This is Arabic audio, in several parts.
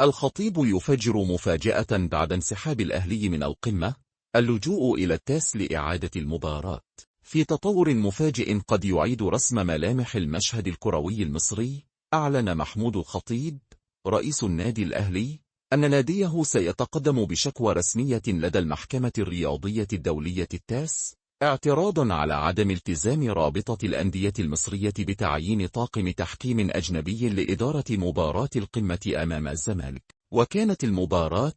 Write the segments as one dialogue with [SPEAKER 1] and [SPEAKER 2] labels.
[SPEAKER 1] الخطيب يفجر مفاجأة بعد انسحاب الأهلي من القمة، اللجوء إلى التاس لإعادة المباراة. في تطور مفاجئ قد يعيد رسم ملامح المشهد الكروي المصري، أعلن محمود الخطيب رئيس النادي الأهلي أن ناديه سيتقدم بشكوى رسمية لدى المحكمة الرياضية الدولية التاس، اعتراضا على عدم التزام رابطة الأندية المصرية بتعيين طاقم تحكيم أجنبي لإدارة مباراة القمة أمام الزمالك. وكانت المباراة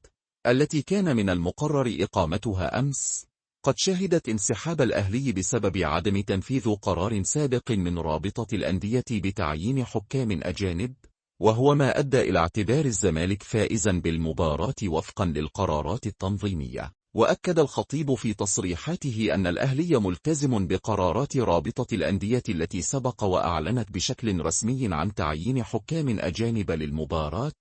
[SPEAKER 1] التي كان من المقرر إقامتها أمس قد شهدت انسحاب الأهلي بسبب عدم تنفيذ قرار سابق من رابطة الأندية بتعيين حكام أجانب، وهو ما أدى إلى اعتبار الزمالك فائزا بالمباراة وفقا للقرارات التنظيمية. وأكد الخطيب في تصريحاته أن الأهلي ملتزم بقرارات رابطة الأندية التي سبق وأعلنت بشكل رسمي عن تعيين حكام أجانب للمباراة،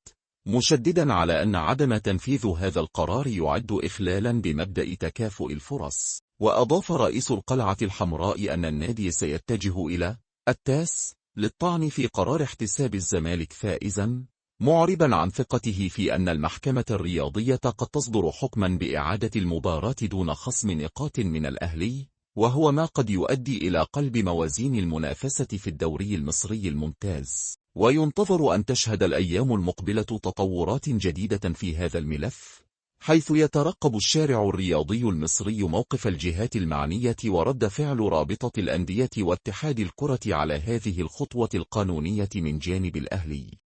[SPEAKER 1] مشددا على أن عدم تنفيذ هذا القرار يعد إخلالا بمبدأ تكافؤ الفرص. وأضاف رئيس القلعة الحمراء أن النادي سيتجه إلى التاس للطعن في قرار احتساب الزمالك فائزا، معربا عن ثقته في أن المحكمة الرياضية قد تصدر حكما بإعادة المباراة دون خصم نقاط من الأهلي، وهو ما قد يؤدي إلى قلب موازين المنافسة في الدوري المصري الممتاز. وينتظر أن تشهد الأيام المقبلة تطورات جديدة في هذا الملف، حيث يترقب الشارع الرياضي المصري موقف الجهات المعنية ورد فعل رابطة الأندية واتحاد الكرة على هذه الخطوة القانونية من جانب الأهلي.